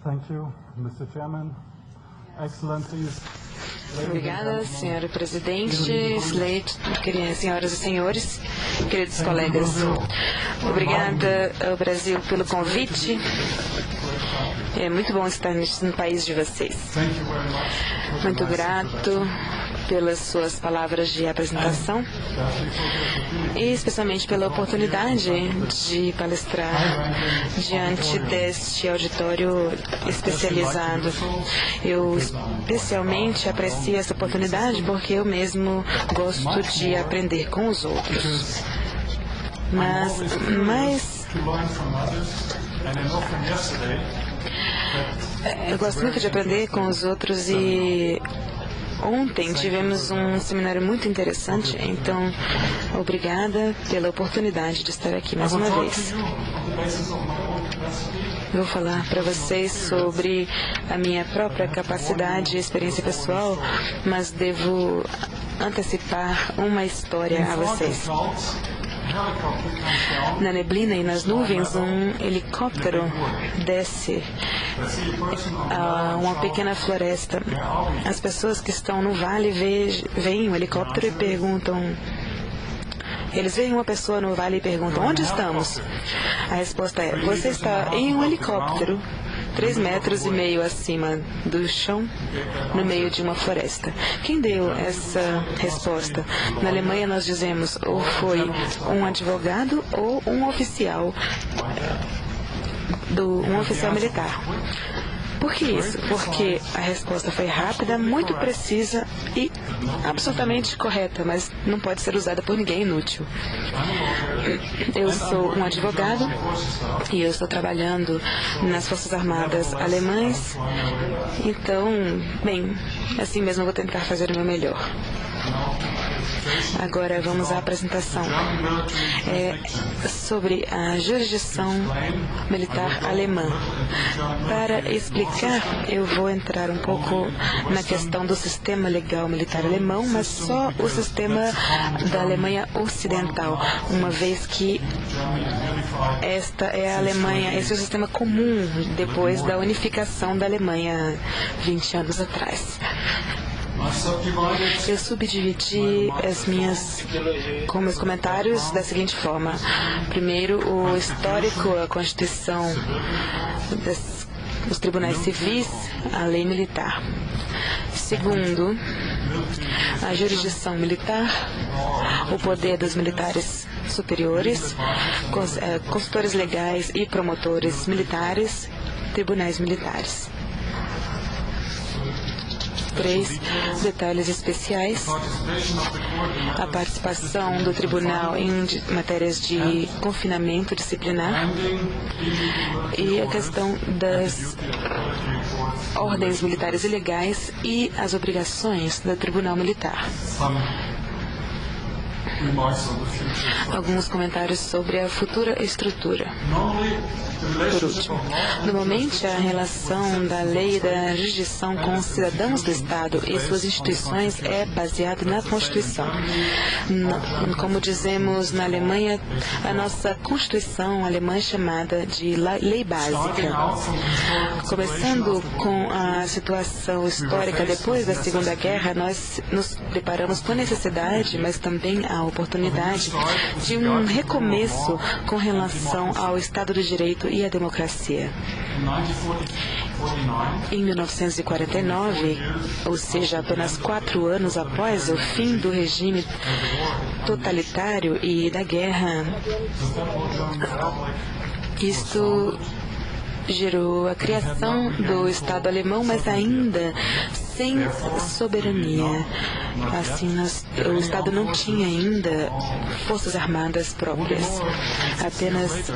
Thank you, Mr. Chairman. Excellencies. Obrigada, senhor presidente, senhoras e senhores, queridos colegas. Obrigada ao Brasil pelo convite. É muito bom estar no país de vocês. Muito grato pelas suas palavras de apresentação e especialmente pela oportunidade de palestrar diante deste auditório especializado. Eu especialmente aprecio essa oportunidade porque eu mesmo gosto de aprender com os outros. Mas eu gosto muito de aprender com os outros e ontem tivemos um seminário muito interessante, então obrigada pela oportunidade de estar aqui mais uma vez. Vou falar para vocês sobre a minha própria capacidade e experiência pessoal, mas devo antecipar uma história a vocês. Na neblina e nas nuvens, um helicóptero desce a uma pequena floresta. As pessoas que estão no vale veem o helicóptero e perguntam. Eles veem uma pessoa no vale e perguntam: onde estamos? A resposta é: você está em um helicóptero 3,5 metros acima do chão, no meio de uma floresta. Quem deu essa resposta? Na Alemanha nós dizemos ou foi um advogado ou um oficial militar. Por que isso? Porque a resposta foi rápida, muito precisa e absolutamente correta, mas não pode ser usada por ninguém inútil. Eu sou um advogado e eu estou trabalhando nas Forças Armadas alemãs, então, bem, assim mesmo eu vou tentar fazer o meu melhor. Agora vamos à apresentação. Sobre a jurisdição militar alemã. Para explicar, eu vou entrar um pouco na questão do sistema legal militar alemão, mas só o sistema da Alemanha Ocidental, uma vez que esta é a Alemanha, esse é o sistema comum depois da unificação da Alemanha 20 anos atrás. Eu subdividi com meus comentários da seguinte forma. Primeiro, o histórico, a Constituição, os tribunais civis, a lei militar. Segundo, a jurisdição militar, o poder dos militares superiores, consultores legais e promotores militares, tribunais militares. 3 detalhes especiais: a participação do tribunal em matérias de confinamento disciplinar e a questão das ordens militares ilegais e as obrigações do tribunal militar. Alguns comentários sobre a futura estrutura. Por último, normalmente a relação da lei e da jurisdição com os cidadãos do Estado e suas instituições é baseada na Constituição. Como dizemos na Alemanha, a nossa Constituição alemã é chamada de lei básica. Começando com a situação histórica depois da Segunda Guerra, nós nos preparamos com a necessidade, mas também a oportunidade de um recomeço com relação ao Estado de Direito e à democracia. Em 1949, ou seja, apenas 4 anos após o fim do regime totalitário e da guerra, isto gerou a criação do Estado alemão, mas ainda sem soberania. Assim, o Estado não tinha ainda forças armadas próprias. Apenas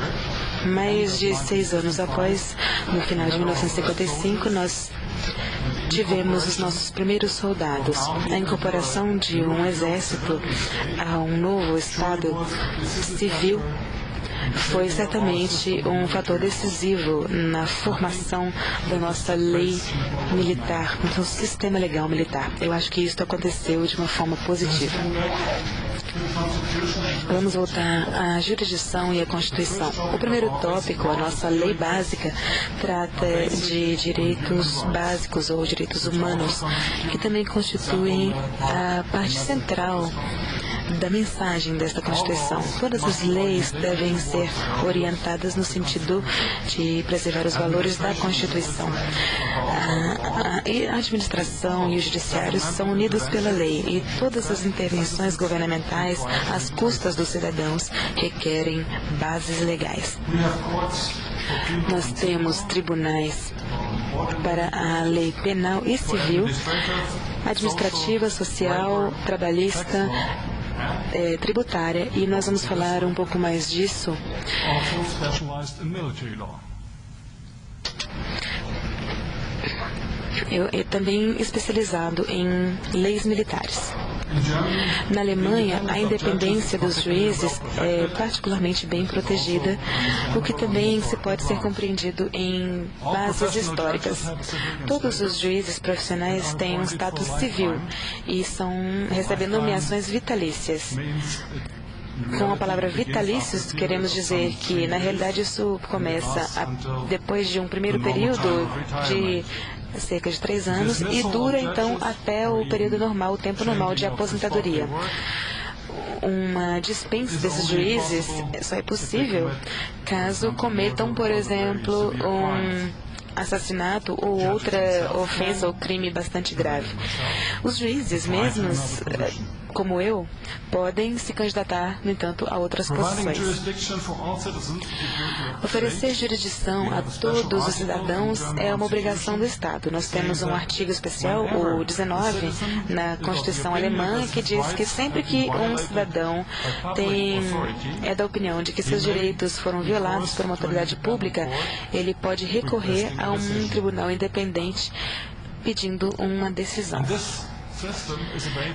mais de 6 anos após, no final de 1955, nós tivemos os nossos primeiros soldados. A incorporação de um exército a um novo Estado civil foi certamente um fator decisivo na formação da nossa lei militar, do nosso sistema legal militar. Eu acho que isso aconteceu de uma forma positiva. Vamos voltar à jurisdição e à Constituição. O primeiro tópico, a nossa lei básica, trata de direitos básicos ou direitos humanos, que também constituem a parte central da mensagem desta Constituição. Todas as leis devem ser orientadas no sentido de preservar os valores da Constituição. A administração e o judiciário são unidos pela lei e todas as intervenções governamentais às custas dos cidadãos requerem bases legais. Nós temos tribunais para a lei penal e civil, administrativa, social, trabalhista, tributária, e nós vamos falar um pouco mais disso eu também especializado em leis militares. Na Alemanha, a independência dos juízes é particularmente bem protegida, o que também se pode ser compreendido em bases históricas. Todos os juízes profissionais têm um status civil e recebem nomeações vitalícias. Com a palavra vitalícios, queremos dizer que, na realidade, isso começa depois de um primeiro período de cerca de 3 anos e dura, então, até o período normal, o tempo normal de aposentadoria. Uma dispensa desses juízes só é possível caso cometam, por exemplo, um assassinato ou outra ofensa ou crime bastante grave. Os juízes mesmos, como eu, podem se candidatar, no entanto, a outras posições. Oferecer jurisdição a todos os cidadãos é uma obrigação do Estado. Nós temos um artigo especial, o 19, na Constituição alemã, que diz que sempre que um cidadão é da opinião de que seus direitos foram violados por uma autoridade pública, ele pode recorrer a um tribunal independente pedindo uma decisão.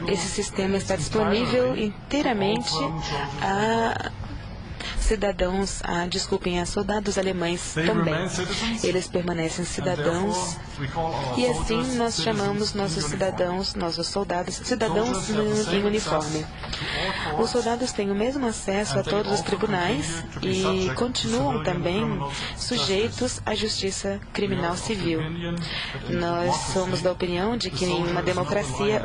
Esse sistema está disponível inteiramente a cidadãos, a soldados alemães também. Eles permanecem cidadãos e assim nós chamamos nossos cidadãos, nossos soldados, cidadãos em uniforme. Os soldados têm o mesmo acesso a todos os tribunais e continuam também sujeitos à justiça criminal civil. Nós somos da opinião de que em uma democracia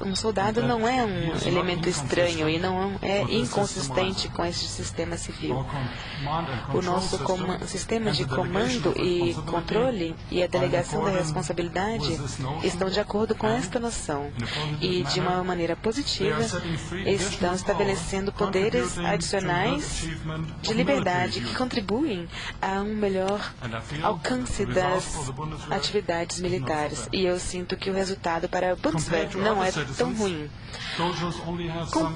um soldado não é um elemento estranho e não é inconsistente com este sistema civil. O nosso sistema de comando e controle e a delegação da responsabilidade estão de acordo com esta noção e, de uma maneira positiva, estão estabelecendo poderes adicionais de liberdade que contribuem a um melhor alcance das atividades militares. E eu sinto que o resultado para a Bundeswehr não é tão ruim.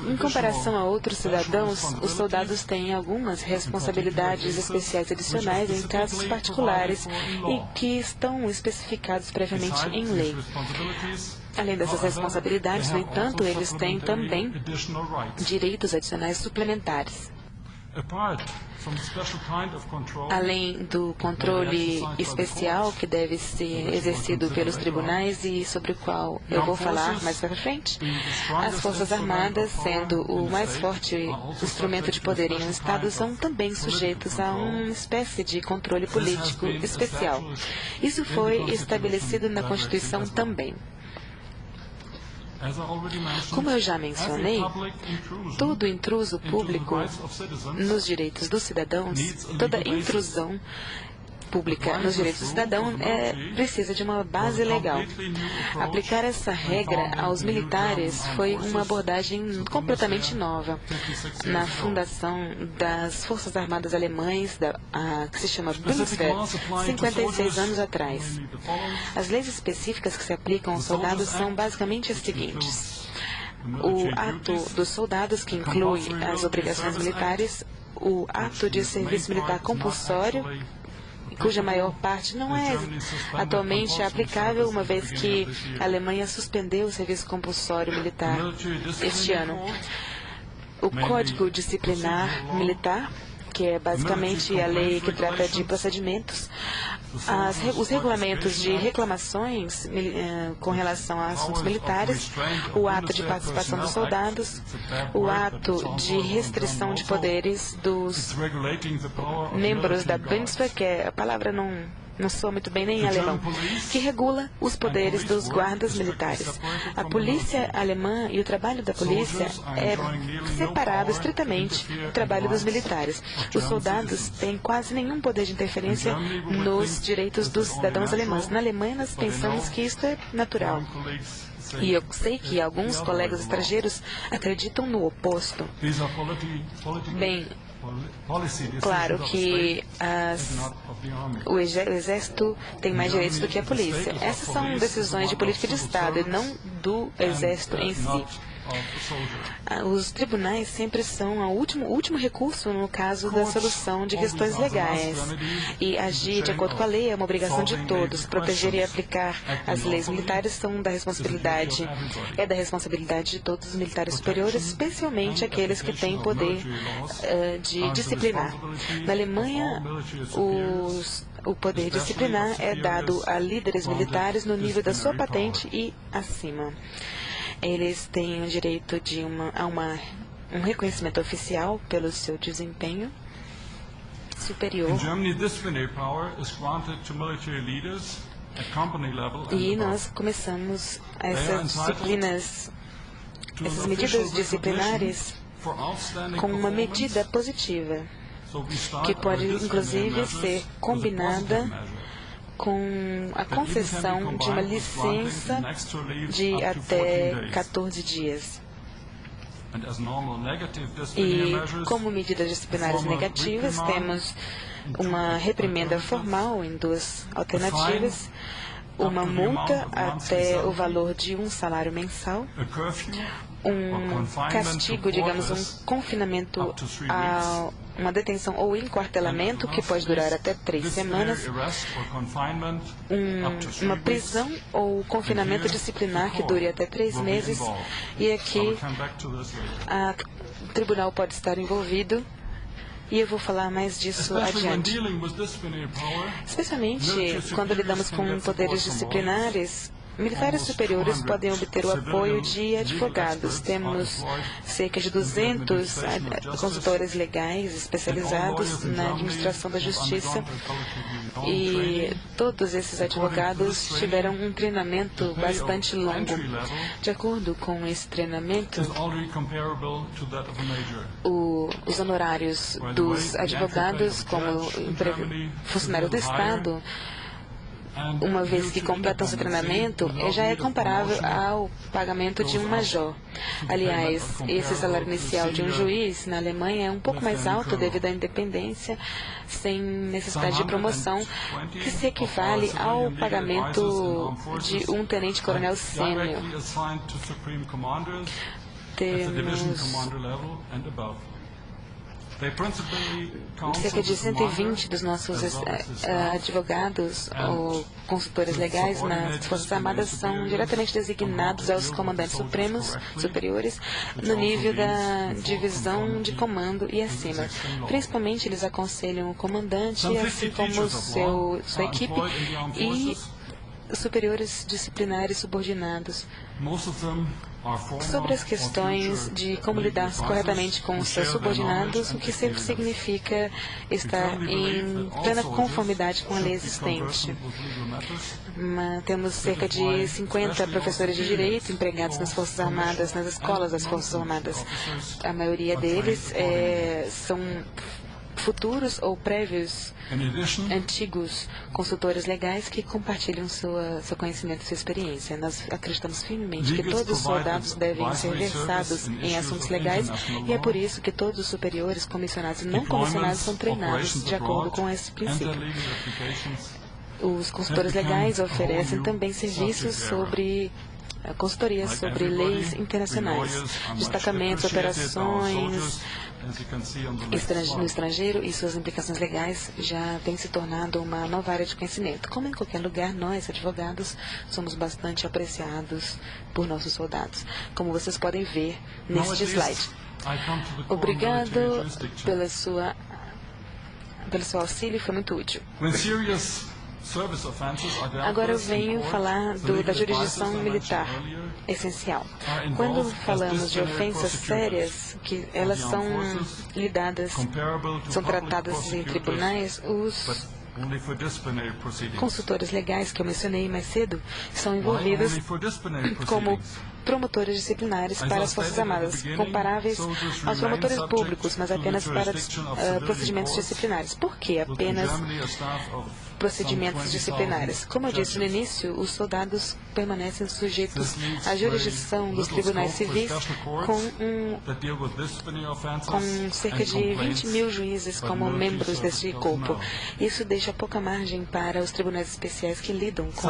Em comparação a outros cidadãos, os soldados têm algumas responsabilidades especiais adicionais em casos particulares e que estão especificados previamente em lei. Além dessas responsabilidades, no entanto, eles têm também direitos adicionais suplementares. Além do controle especial que deve ser exercido pelos tribunais e sobre o qual eu vou falar mais para frente, as Forças Armadas, sendo o mais forte instrumento de poder em um Estado, são também sujeitos a uma espécie de controle político especial. Isso foi estabelecido na Constituição também. Como eu já mencionei, todo intruso público nos direitos dos cidadãos, toda intrusão pública nos direitos do cidadão precisa de uma base legal. Aplicar essa regra aos militares foi uma abordagem completamente nova. Na fundação das Forças Armadas Alemãs, que se chama Bundeswehr, 56 anos atrás. As leis específicas que se aplicam aos soldados são basicamente as seguintes. O ato dos soldados, que inclui as obrigações militares, o ato de serviço militar compulsório, cuja maior parte não é atualmente aplicável, uma vez que a Alemanha suspendeu o serviço compulsório militar este ano. O Código Disciplinar Militar, que é basicamente a lei que trata de procedimentos, os regulamentos de reclamações com relação a assuntos militares, o ato de participação dos soldados, o ato de restrição de poderes dos membros da Bundeswehr, que a palavra não soa muito bem nem em alemão, que regula os poderes dos guardas militares. A polícia alemã e o trabalho da polícia é separado estritamente do trabalho dos militares. Os soldados têm quase nenhum poder de interferência nos direitos dos cidadãos alemães. Na Alemanha, nós pensamos que isso é natural. E eu sei que alguns colegas estrangeiros acreditam no oposto. Bem, claro que o Exército tem mais direitos do que a polícia. Essas são decisões de política de Estado e não do Exército em si. Os tribunais sempre são o último recurso no caso da solução de questões legais. E agir de acordo com a lei é uma obrigação de todos. Proteger e aplicar as leis militares é da responsabilidade de todos os militares superiores, especialmente aqueles que têm poder de disciplinar. Na Alemanha, o poder disciplinar é dado a líderes militares no nível da sua patente e acima. Eles têm o direito a um reconhecimento oficial pelo seu desempenho superior. E nós começamos essas medidas disciplinares com uma medida positiva, que pode inclusive ser combinada com a concessão de uma licença de até 14 dias. E, como medidas disciplinares negativas, temos uma reprimenda formal em duas alternativas, uma multa até o valor de um salário mensal, um castigo, digamos, um confinamento a uma detenção ou enquartelamento que pode durar até 3 semanas, uma prisão ou confinamento disciplinar que dure até 3 meses, e aqui o tribunal pode estar envolvido. E eu vou falar mais disso adiante. Especialmente quando lidamos com poderes disciplinares, militares superiores podem obter o apoio de advogados. Temos cerca de 200 consultores legais especializados na administração da justiça, e todos esses advogados tiveram um treinamento bastante longo. De acordo com esse treinamento, os honorários dos advogados como funcionários do Estado, uma vez que completam seu treinamento, já é comparável ao pagamento de um major. Aliás, esse salário inicial de um juiz na Alemanha é um pouco mais alto devido à independência, sem necessidade de promoção, que se equivale ao pagamento de um tenente-coronel sênior. Temos cerca de 120 dos nossos advogados ou consultores legais nas Forças Armadas são diretamente designados aos comandantes superiores no nível da divisão de comando e acima. Principalmente, eles aconselham o comandante, assim como sua equipe e superiores disciplinares subordinados sobre as questões de como lidar corretamente com os seus subordinados, o que sempre significa estar em plena conformidade com a lei existente. Temos cerca de 50 professores de direito empregados nas Forças Armadas, nas escolas das Forças Armadas. A maioria deles são futuros ou prévios antigos consultores legais que compartilham seu conhecimento e sua experiência. Nós acreditamos firmemente que todos os soldados devem ser versados em assuntos legais, e é por isso que todos os superiores, comissionados e não comissionados, são treinados de acordo com esse princípio. Os consultores legais oferecem também serviços sobre consultorias sobre leis internacionais, destacamentos, operações no estrangeiro e suas implicações legais já têm se tornado uma nova área de conhecimento. Como em qualquer lugar, nós, advogados, somos bastante apreciados por nossos soldados, como vocês podem ver neste slide. Obrigado pelo seu auxílio, foi muito útil. Agora eu venho falar da jurisdição militar essencial. Quando falamos de ofensas sérias, que elas são tratadas em tribunais, os consultores legais que eu mencionei mais cedo são envolvidos como promotores disciplinares para as Forças Armadas, comparáveis aos promotores públicos, mas apenas para procedimentos disciplinares. Por que apenas procedimentos disciplinares? Como eu disse no início, os soldados permanecem sujeitos à jurisdição dos tribunais civis com cerca de 20 mil juízes como membros deste corpo. Isso deixa pouca margem para os tribunais especiais que lidam com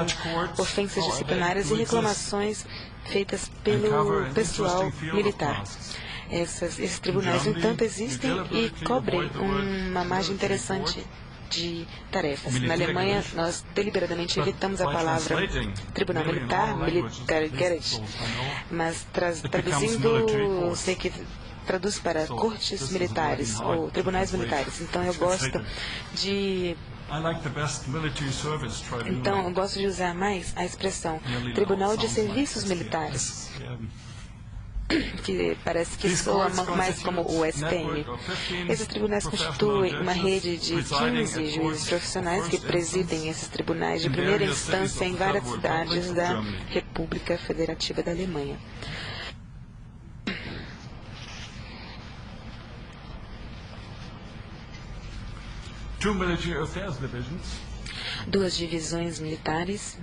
ofensas disciplinares e reclamações feitas pelo pessoal militar. Esses tribunais, no entanto, existem e cobrem uma margem interessante de tarefas. Na Alemanha, nós deliberadamente evitamos a palavra tribunal militar, Militärgericht, mas traduzindo, sei que traduz para cortes militares ou tribunais militares. Então eu gosto de usar mais a expressão Tribunal de Serviços Militares, que parece que soa mais como o STM. Esses tribunais constituem uma rede de 15 juízes profissionais que presidem esses tribunais de primeira instância em várias cidades da República Federativa da Alemanha. Duas divisões militares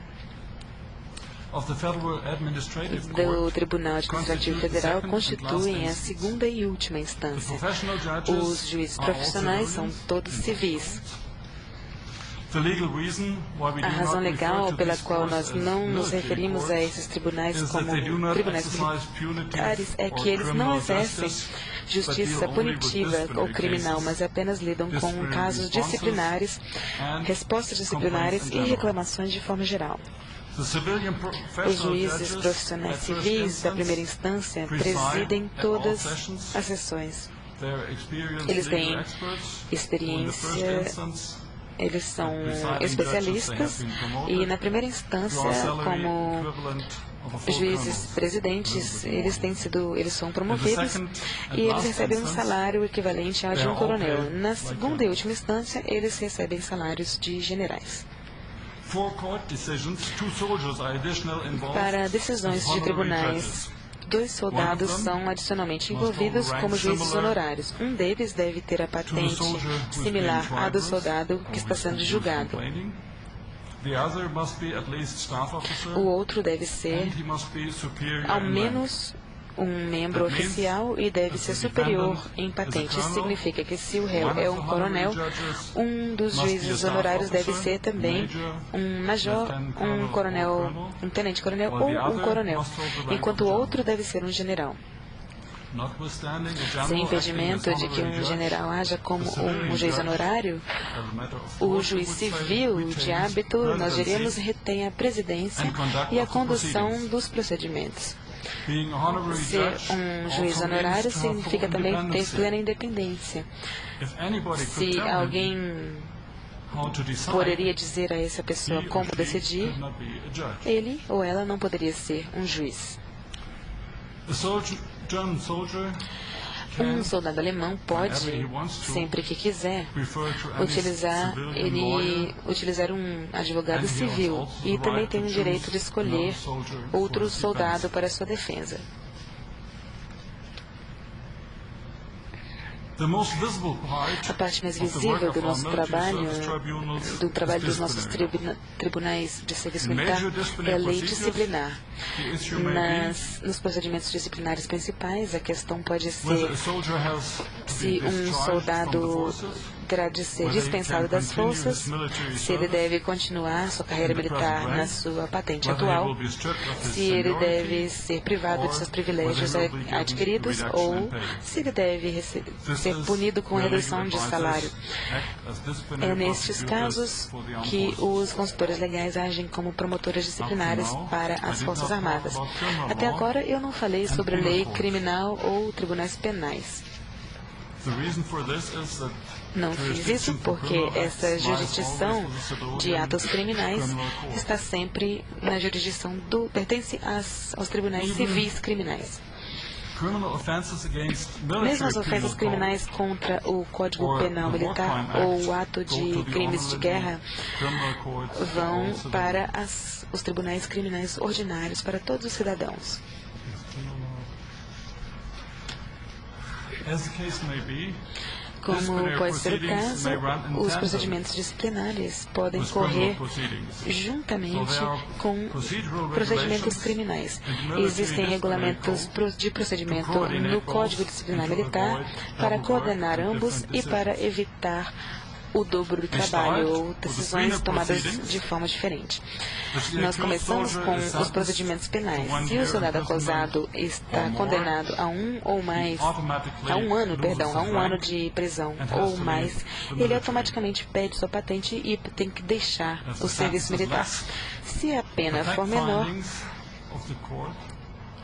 do Tribunal Administrativo Federal constituem a segunda e última instância. Os juízes profissionais são todos civis. A razão legal pela qual nós não nos referimos a esses tribunais como tribunais militares é que eles não exercem justiça punitiva ou criminal, mas apenas lidam com casos disciplinares, respostas disciplinares e reclamações de forma geral. Os juízes profissionais civis da primeira instância presidem todas as sessões. Eles têm experiência, eles são especialistas e, na primeira instância, como juízes presidentes, eles são promovidos e eles recebem um salário equivalente ao de um coronel. Na segunda e última instância, eles recebem salários de generais. Para decisões de tribunais, 2 soldados são adicionalmente envolvidos como juízes honorários. Um deles deve ter a patente similar à do soldado que está sendo julgado. O outro deve ser, ao menos, um membro oficial e deve ser superior em patente. Isso significa que, se o réu é um coronel, um dos juízes honorários deve ser também um major, um coronel, um tenente-coronel ou um coronel, enquanto o outro deve ser um general. Sem impedimento de que um general haja como um juiz honorário, o juiz civil, de hábito, nós diríamos, retém a presidência e a condução dos procedimentos. Ser um juiz honorário significa também ter plena independência. Se alguém poderia dizer a essa pessoa como decidir, ele ou ela não poderia ser um juiz. Um soldado alemão pode, sempre que quiser, utilizar um advogado civil e também tem o direito de escolher outro soldado para sua defesa. A parte mais visível do nosso trabalho, dos nossos tribunais de serviço militar, é a lei disciplinar. Nos procedimentos disciplinares principais, a questão pode ser se um soldado terá de ser dispensado das forças, se ele deve continuar sua carreira militar na sua patente atual, se ele deve ser privado de seus privilégios adquiridos ou se ele deve ser punido com redução de salário. É nestes casos que os consultores legais agem como promotores disciplinares para as Forças Armadas. Até agora eu não falei sobre lei criminal ou tribunais penais. Não fiz isso porque essa jurisdição de atos criminais está sempre na jurisdição pertence aos tribunais civis criminais. Mesmo as ofensas criminais contra o Código Penal Militar ou o ato de crimes de guerra vão para os tribunais criminais ordinários para todos os cidadãos. Como pode ser o caso, os procedimentos disciplinares podem correr juntamente com procedimentos criminais. Existem regulamentos de procedimento no Código Disciplinar Militar para coordenar ambos e para evitar o dobro do trabalho ou decisões tomadas de forma diferente. Nós começamos com os procedimentos penais. Se o soldado acusado está condenado a um ano de prisão ou mais, ele automaticamente perde sua patente e tem que deixar o serviço militar. Se a pena for menor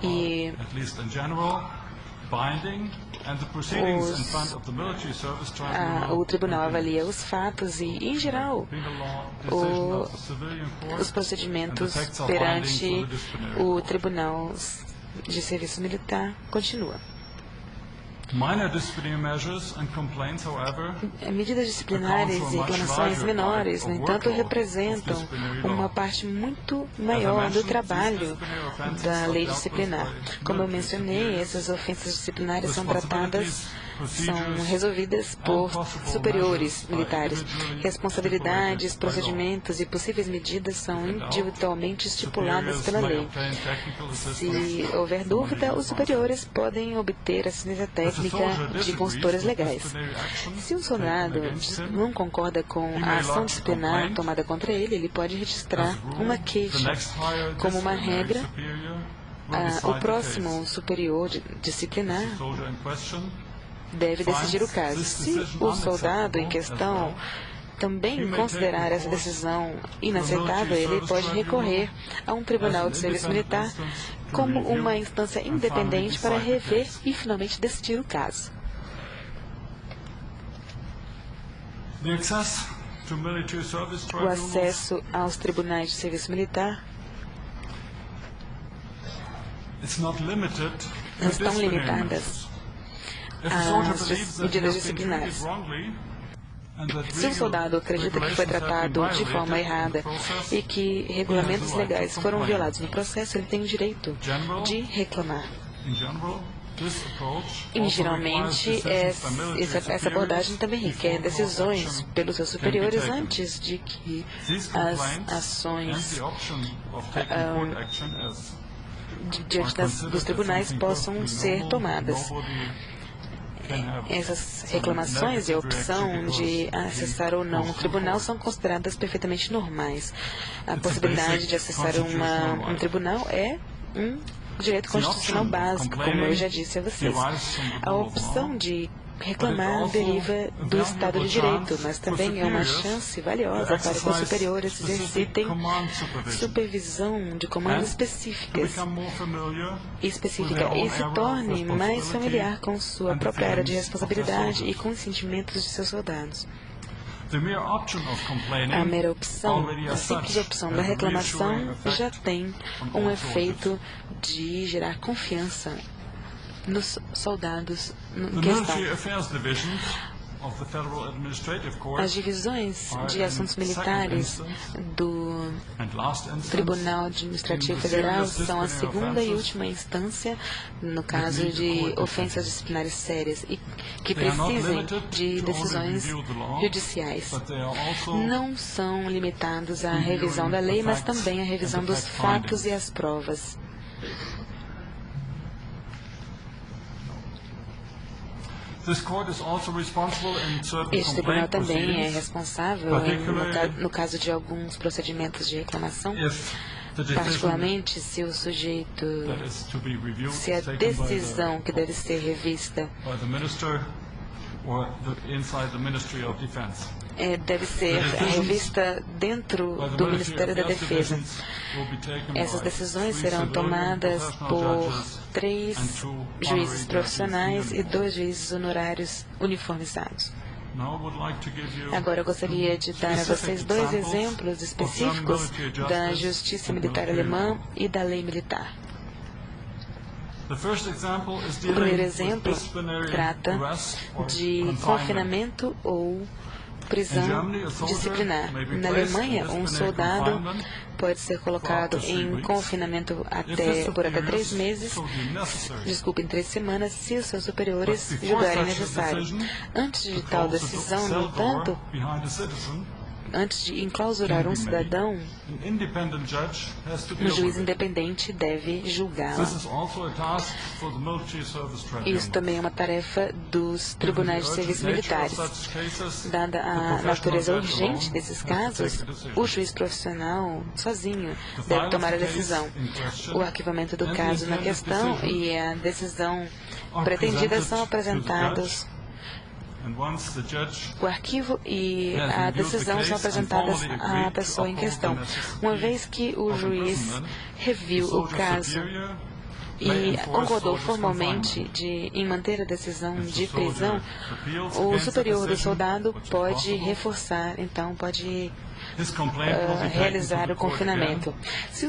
e o tribunal avalia os fatos e, em geral, os procedimentos perante o Tribunal de Serviço Militar continuam. Medidas disciplinares e reclamações menores, no entanto, representam uma parte muito maior do trabalho da lei disciplinar. Como eu mencionei, essas ofensas disciplinares são resolvidas por superiores militares. Responsabilidades, procedimentos e possíveis medidas são individualmente estipuladas pela lei. Se houver dúvida, os superiores podem obter assistência técnica de consultores legais. Se um soldado não concorda com a ação disciplinar tomada contra ele, ele pode registrar uma queixa. Como uma regra, o próximo superior disciplinar deve decidir o caso. Se o soldado em questão também considerar essa decisão inaceitável, ele pode recorrer a um tribunal de serviço militar como uma instância independente para rever e finalmente decidir o caso. O acesso aos tribunais de serviço militar não estão limitadas às medidas disciplinares. Se um soldado acredita que foi tratado de forma errada e que regulamentos legais foram violados no processo, ele tem o direito de reclamar. E, geralmente, essa abordagem também requer decisões pelos seus superiores antes de que as ações diante dos tribunais possam ser tomadas. Essas reclamações e a opção de acessar ou não o tribunal são consideradas perfeitamente normais. A possibilidade de acessar um tribunal é um direito constitucional básico, como eu já disse a vocês. A opção de reclamar deriva do Estado de Direito, mas também é uma chance valiosa para que os superiores exercitem supervisão de comandos específica e se torne mais familiar com sua própria área de responsabilidade e com os sentimentos de seus soldados. A mera opção, a simples opção da reclamação já tem um efeito de gerar confiança nos soldados em questão. As divisões de assuntos militares do Tribunal Administrativo Federal são a segunda e última instância no caso de ofensas disciplinares sérias e que precisem de decisões judiciais. Não são limitados à revisão da lei, mas também à revisão dos fatos e as provas. Este tribunal também é responsável no caso de alguns procedimentos de reclamação, particularmente se o sujeito, se a decisão que deve ser revista deve ser revista dentro do Ministério da Defesa. Essas decisões serão tomadas por 3 juízes profissionais e 2 juízes honorários uniformizados. Agora eu gostaria de dar a vocês dois exemplos específicos da justiça militar alemã e da lei militar. O primeiro exemplo trata de confinamento ou prisão disciplinar. Na Alemanha, um soldado pode ser colocado em confinamento por até 3 meses, em 3 semanas, se os seus superiores julgarem necessário. Antes de tal decisão, no entanto, antes de enclausurar um cidadão, um juiz independente deve julgá-lo. Isso também é uma tarefa dos tribunais de serviços militares. Dada a natureza urgente desses casos, o juiz profissional, sozinho, deve tomar a decisão. O arquivamento do caso na questão e a decisão pretendida são apresentados. O arquivo e a decisão são apresentadas à pessoa em questão. Uma vez que o juiz reviu o caso e concordou formalmente em manter a decisão de prisão, o superior do soldado pode reforçar, então pode realizar o confinamento.